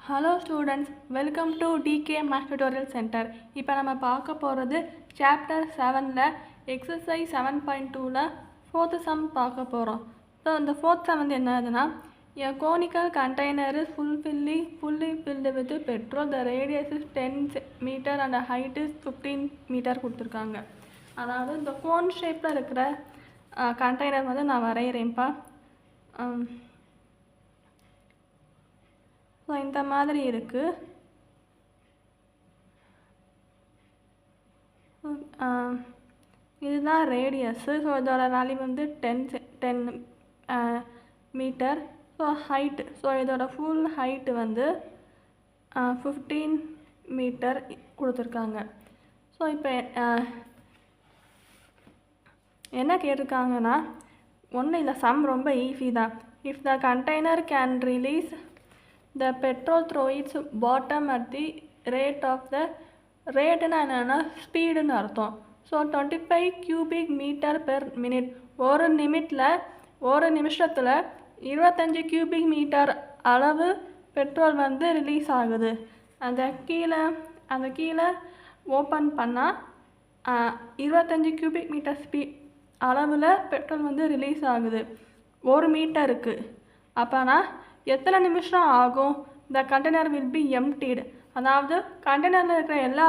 Hello students, welcome to DK Math Tutorial Center. இப்போ நம்ம பார்க்க போகிறது Chapter 7ல Exercise 7.2ல 4th sum பார்க்க போகிறோம். ஸோ இந்த 4th sum வந்து என்னதுன்னா, a conical container is fully filled with petrol. The radius is 10 meter and the height is 15 meter கொடுத்துருக்காங்க. அதாவது இந்த கோன் ஷேப்பில் இருக்கிற கண்டெய்னர் வந்து நான் வரைகிறேன்ப்பா. ஸோ இந்த மாதிரி இருக்குது. இதுதான் ரேடியஸ்ஸு. ஸோ இதோட வேல்யூ வந்து 10 மீட்டர். ஸோ ஹைட்டு, ஸோ இதோட ஃபுல் ஹைட்டு வந்து 15 மீட்டர் கொடுத்துருக்காங்க. ஸோ இப்போ என்ன கேட்டிருக்காங்கன்னா, ஒன்றும் இல்லை, சம் ரொம்ப ஈஸி தான். If the container can release the petrol through its bottom at the rate of the ரேட்டுன்னா என்னென்னா ஸ்பீடுன்னு அர்த்தம். So 25 cubic meter per minute. ஒரு நிமிஷத்தில் 25 cubic meter அளவு பெட்ரோல் வந்து ரிலீஸ் ஆகுது. அந்த கீழே ஓப்பன் பண்ணால் 25 cubic meter அளவில் பெட்ரோல் வந்து ரிலீஸ் ஆகுது 1 மீட்டருக்கு. அப்போனா எத்தனை நிமிஷம் ஆகும்? The container will be emptied. அதாவது கண்டெய்னரில் இருக்கிற எல்லா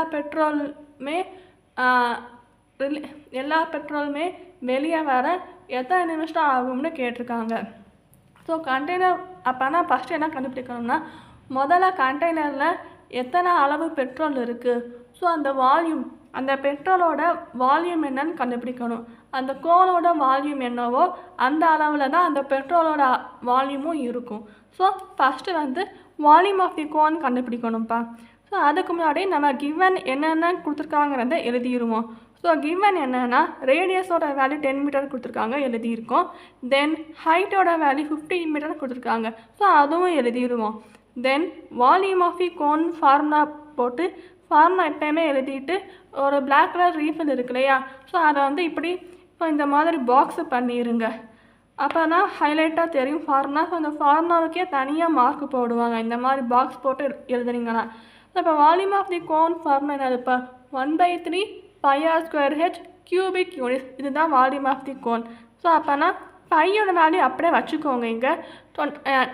பெட்ரோலுமே வெளியே வர எத்தனை நிமிஷம் ஆகும்னு கேட்டிருக்காங்க. ஸோ கண்டெய்னர் அப்போனா ஃபஸ்ட்டு என்ன கண்டுபிடிக்கணும்னா, முதல்ல கண்டெய்னரில் எத்தனை அளவு பெட்ரோல் இருக்குது, ஸோ அந்த பெட்ரோலோட வால்யூம் என்னன்னு கண்டுபிடிக்கணும். அந்த கோனோட வால்யூம் என்னவோ அந்த அளவில் தான் அந்த பெட்ரோலோட வால்யூமும் இருக்கும். ஸோ ஃபஸ்ட்டு வந்து வால்யூம் ஆஃப் தி கோன் கண்டுபிடிக்கணும்ப்பா. ஸோ அதுக்கு முன்னாடி நம்ம கிவன் என்னென்ன கொடுத்துருக்காங்கிறத எழுதிடுவோம். ஸோ கிவன் என்னென்னா, ரேடியஸோட வேல்யூ 10 மீட்டர் கொடுத்துருக்காங்க, எழுதியிருக்கோம். தென் ஹைட்டோட வேல்யூ 15 மீட்டர் கொடுத்துருக்காங்க, ஸோ அதுவும் எழுதிடுவோம். Then volume of the cone formula போட்டு ஃபார்முலா எப்பயுமே எழுதிட்டு ஒரு பிளாக் கலர் ரீஃபில் இருக்கு இல்லையா, ஸோ அதை வந்து இப்படி இப்போ இந்த மாதிரி பாக்ஸு பண்ணிடுங்க. அப்போ தான் ஹைலைட்டாக தெரியும் ஃபார்முலா. ஸோ அந்த ஃபார்முலாவுக்கே தனியாக மார்க் போடுவாங்க இந்த மாதிரி பாக்ஸ் போட்டு எழுதுறீங்கன்னா. ஸோ இப்போ volume of the cone formula என்னது? இப்போ 1/3 πr² கியூபிக் யூனிட். இதுதான் volume of the cone. So அப்போனா பையோட வேல்யூ அப்படியே வச்சுக்கோங்க. இங்கே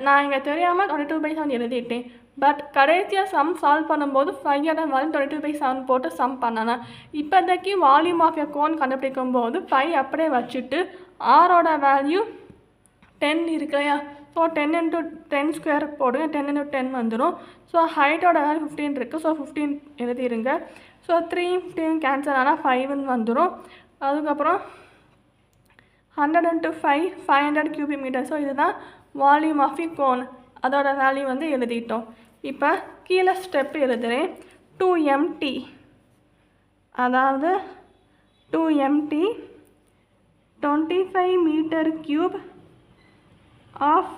நான் இங்கே தெரியாமல் 22/7 எழுதிட்டேன். பட் கடைசியாக சம் சால்வ் பண்ணும்போது 5ஓட வேல்யூ 22/7 போட்டு சம் பண்ணணும். இப்போதைக்கு வால்யூம் ஆஃப் எ கோன் கண்டுபிடிக்கும் போது 5 அப்படியே வச்சுட்டு ஆரோட வேல்யூ 10 இருக்கு இல்லையா, ஸோ 10 × 10² போடுங்க, 10 × 10 வந்துடும். ஸோ ஹைட்டோட வேல்யூ 15 இருக்குது, ஸோ 15 எழுதிடுங்க. ஸோ 3 15 கேன்சல் ஆனால் 5ன்னு வந்துடும். அதுக்கப்புறம் 100 × 5 500 cubic meter. ஸோ இதுதான் வால்யூம் ஆஃப் தி கோன். அதோட வேல்யூ வந்து எழுதிட்டோம். இப்போ கீழே ஸ்டெப் எழுதுகிறேன். 2mt, அதாவது 2mt 25 meter cube of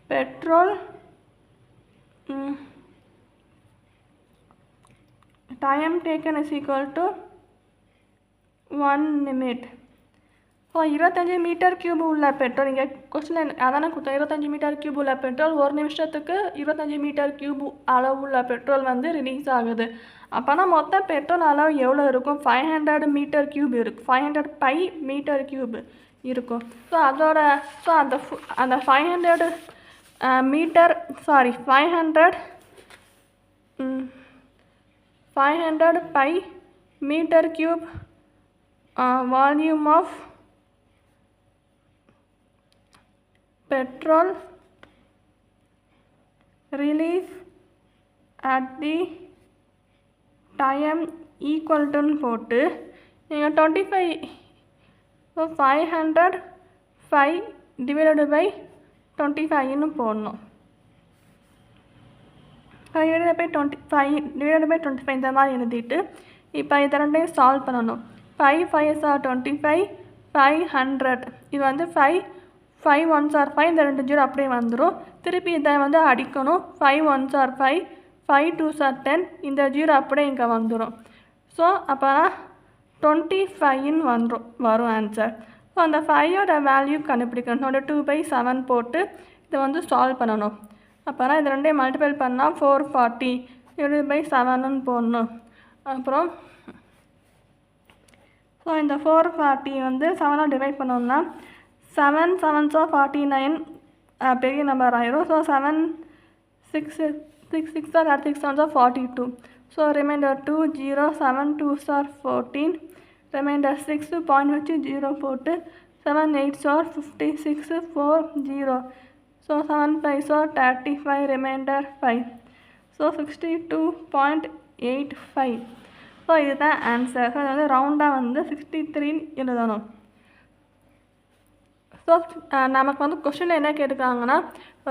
petrol time taken is equal to 1 minute. So 25 meter cube உள்ள பெட்ரோல், இங்கே கொஸ்டின் அதானே கொடுத்தோம், 25 மீட்டர் கியூப் உள்ள பெட்ரோல் 1 நிமிஷத்துக்கு 25 மீட்டர் கியூப் அளவு உள்ள பெட்ரோல் வந்து ரிலீஸ் ஆகுது. அப்போனா மொத்தம் பெட்ரோல் அளவு எவ்வளோ இருக்கும்? 500 மீட்டர் கியூப் இருக்குது, 500 π மீட்டர் கியூப் இருக்கும். ஸோ அந்த 500 π metre cube volume of petrol release at the time equal to போட்டு நீங்கள் 25 ஸோ 505 divided by 25ன்னு போடணும். 5/25 இந்த மாதிரி எழுதிட்டு இப்போ இதை ரெண்டையும் சால்வ் பண்ணணும். 5 5s are 25, 500. இது வந்து 5 1s are 5, இந்த 2 0 அப்படியே வந்துடும். திருப்பி இதை வந்து அடிக்கணும். 5 1s are 5, 5 2s are 10, இந்த 0 அப்படியே இங்கே வந்துடும். ஸோ அப்போ 25ன்னு வரும் ஆன்சர். ஸோ அந்த 5ஓட வேல்யூ கண்டுபிடிக்கணும். 2/7 போட்டு இதை வந்து சால்வ் பண்ணணும். அப்போனா இது ரெண்டையும் மல்டிபிள் பண்ணால் 440 /7ன்னு போடணும். அப்புறம் ஸோ இந்த 440 வந்து 7ஆல் டிவைட் பண்ணோம்னா 7 7s are 49 பெரிய நம்பர் ஆயிரும். So 7 6 6 6 are 6 7s are 42. So reminder 2 0 7 2s are 14. Reminder 6 point வச்சு 0 போட்டு 7 8s are 56 4 0. So 7 5s are 35 reminder 5. So 62.85. So இதுதான் ஆன்சர். ஸோ இது வந்து ரவுண்டாக வந்து 63 எழுதணும். ஸோ நமக்கு வந்து கொஸ்டினில் என்ன கேட்டுருக்காங்கன்னா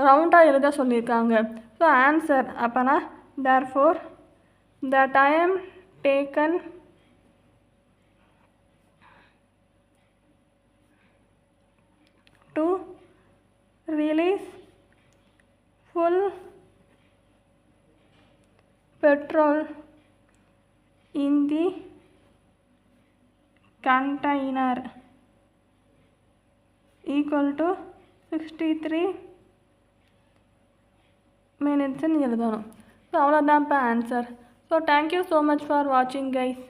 ரவுண்டாக எழுத சொல்லியிருக்காங்க. ஸோ ஆன்சர் அப்போனா therefore the time taken to release full petrol in the container equal to 63 minutes எழுதணும். ஸோ அவ்வளோதான் இப்போ answer. So thank you so much for வாட்சிங் கைஸ்.